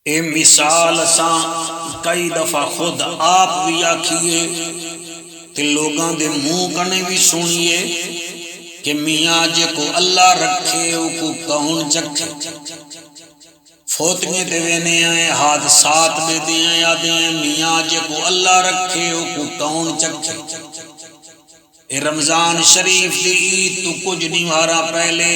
اے مثال ساں کئی دفعہ خود آپ بھی آکھیے تے لوگاں دے منہ کنے بھی سنیے کہ میاں جے کو اللہ رکھے او کو کون چکھے۔ فوتگے تے وینے آئے حادثات میں دیں یادیں میاں جے کو اللہ رکھے او کو کون چکھے۔ اے رمضان شریف دی عید تو کچھ دیوارا پہلے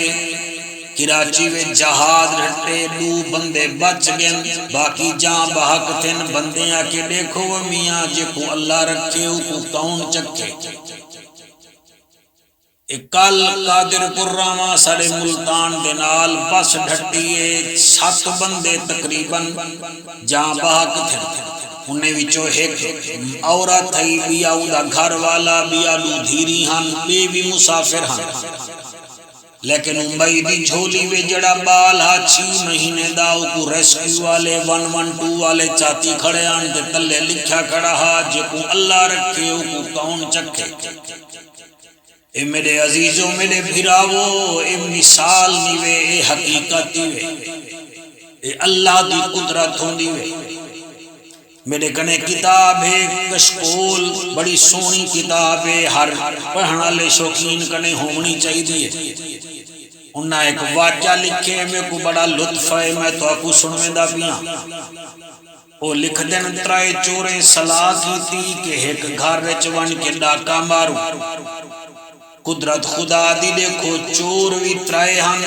کراچی میں جہاد رٹے 2 بندے بچ گئے، باقی جاں بحق تھن بندے آ کے دیکھو وہ میاں جے کو اللہ رکھے او کو کون چکھے۔ کل قادر پرامہ سڑے ملتان دنال بس ڈھٹیے 7 بندے تقریباً جاں بحق تھن، انہیں وچوں ایک عورت تھئی بیا ادا گھر والا بیا دو دھیری ہن بے بھی مسافر ہن، لیکن ممبئی دی جھولی وے جڑا بال ہا 6 مہینے دا کو ریسکیو والے 112 والے چاتی کھڑے آن تے تلے لکھا کھڑا ہا جے کو اللہ رکھے او کو کون چکھے۔ اے میرے عزیزوں میرے بھراوو اے مثال نیوے اے حقیقت نیوے اے اللہ دی قدرت ہوندی وے۔ میرے کنے کتاب ہے کشکول بڑی سونی کتاب ہے، ہر پڑھنا لے شوقین کنے ہونی چاہیے۔ انہاں ایک واقعہ لکھے میں کو بڑا لطف ہے، میں تو آپ کو سنوے دا پیاں۔ وہ لکھ دن ترائے چوریں صلاح کی تھی کہ ایک گھر وچ ون کے ڈاکا مارو۔ قدرت خدا دی دیکھو چور بھی ترائے ہن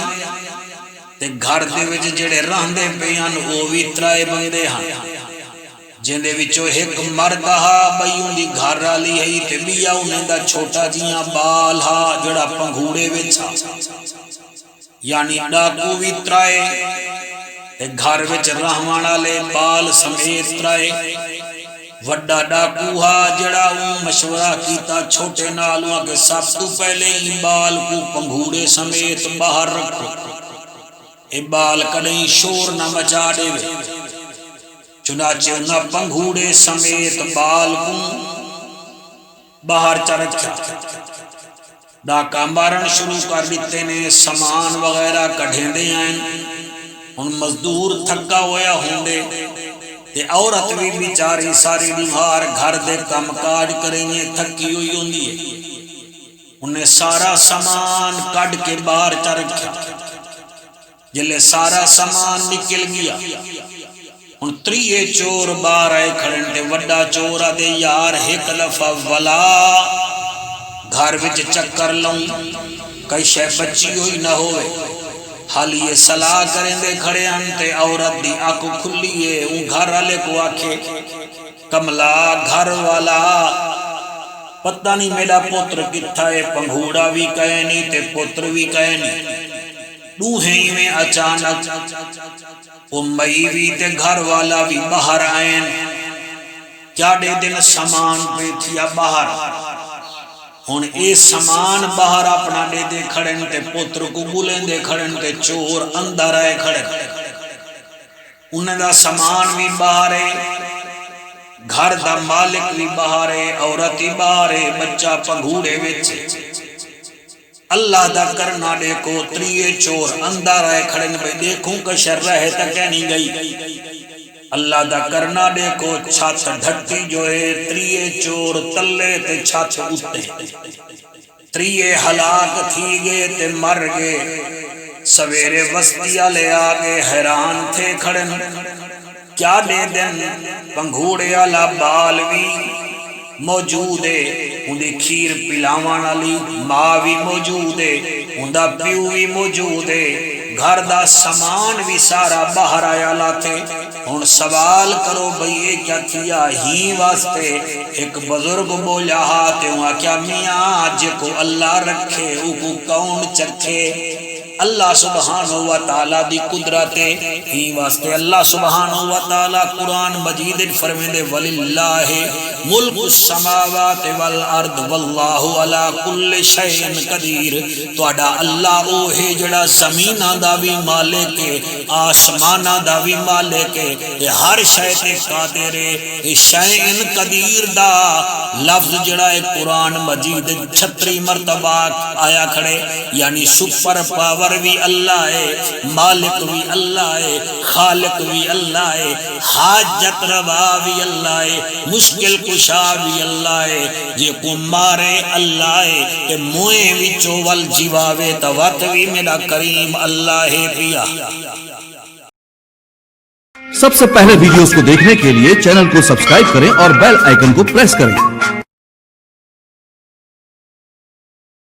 تے گھر دے وچ جڑے رہندے پے ہن او بھی ترائے بندے ہن، جن دے وچوں ایک مرد ہا بئی اون دی گھر والی ہے تے بیا انہاں دا چھوٹا جیاں بال ہا جڑا پنگھوڑے وچ ہا، یعنی ڈاکو بھی ترائے تے گھر وچ رہون والے بال سمیت ترائے۔ وڈا ڈاکو ہا جڑا مشورہ کیتا چھوٹے نالوں کہ سب تو پہلے ہی بال کو پنگھوڑے سمیت باہر رکھو، اے بال کدیں شور نہ مچا دے۔ چنانچہ انہاں پنگھوڑے سمیت بال کو باہر چ رکھا، ڈاکا مارن شروع کر دیتے نے، سامان وغیرہ کڈھیندے ہیں۔ ان مزدور تھکا ہویا ہوندے تے عورت بھی بیچاری ساری دیوار گھر دے کام کاج کریں گے تھکی ہوئی ہوندی ہے۔ انہیں سارا سامان کڈ کے باہر چ رکھا، جلے سارا سامان نکل گیا ان 3 چور باہر آئے کھڑن تے وڈا چور آدے یار ایک دفعہ ولا گھر وچ چکر لوں کئی شے بچی ہوئی نہ ہوئے۔ حال یہ صلاح کریں دے کھڑے ہن تے عورت دی آنکھ کھلی ہے، اون گھر والے کو آکھے کملا گھر والا پتہ نہیں میرا پتر کتھا ہے، پنگھوڑا بھی کہے نہیں تے پتر بھی کہے نہیں۔ دوہیں میں اچانک مئی بھی تے گھر والا بھی باہر آئین، کیا دے دن سامان پہ تھیا باہر، ہن اے سامان باہر اپنا دے دے کھڑن تے پتر کو بولیں دے کھڑن تے چور اندر آئے کھڑن، انہیں دا سامان بھی باہر ہے، گھر دا مالک بھی باہر ہے، عورت باہر ہے، بچہ پنگھوڑے وچ۔ اللہ دا کرنا دیکھو 3 چور اندر آئے کھڑن پہ دیکھوں کہ شر رہے تک نہیں گئی۔ اللہ دا کرنا دیکھو چھت ڈھٹی جو ہے 3 چور تلے تے چھت اٹھتے، 3 ہلاک تھی گئے تے مر گئے۔ سویرے وسطیہ لے آگے حیران تھے کھڑن، کیا دے دن پنگھوڑے والا بال بھی موجود ہے، اندی کھیر پلاوان والی ماں بھی موجود ہے، اندہ پیو بھی موجود ہے، گھر دا سامان بھی سارا باہر آیا لاتے۔ ہن سوال کرو بھئی یہ کیا کیا ہی واسطے؟ ایک بزرگ بولا ہاتے ہوا کیا میاں جے کو اللہ رکھے او کو کون چکھے۔ اللہ سبحانہ و تعالی دی قدرت ہی واسطے اللہ سبحانہ و تعالی قرآن مجید فرمیندے وللہ ملک السماوات والارض واللہ علی کل شیء قدیر۔ تہاڈا اللہ او ہے جڑا زمیناں دا بھی مالک ہے، آسماناں دا بھی مالک ہے، ہر شے تے قادر ہے۔ شیء قدیر دا لفظ جڑا ہے قرآن مجید 36 مرتبہ آیا کھڑے، یعنی سپر پاور داور بھی اللہ ہے، مالک بھی اللہ ہے، خالق بھی اللہ ہے، حاجت روا بھی اللہ ہے، مشکل کشا بھی اللہ ہے، جے کو مارے اللہ ہے، کہ موئے وچوں ول جیواوے توات بھی میرا کریم اللہ ہے پیا۔ سب سے پہلے ویڈیوز کو دیکھنے کے لیے چینل کو سبسکرائب کریں اور بیل آئیکن کو پریس کریں۔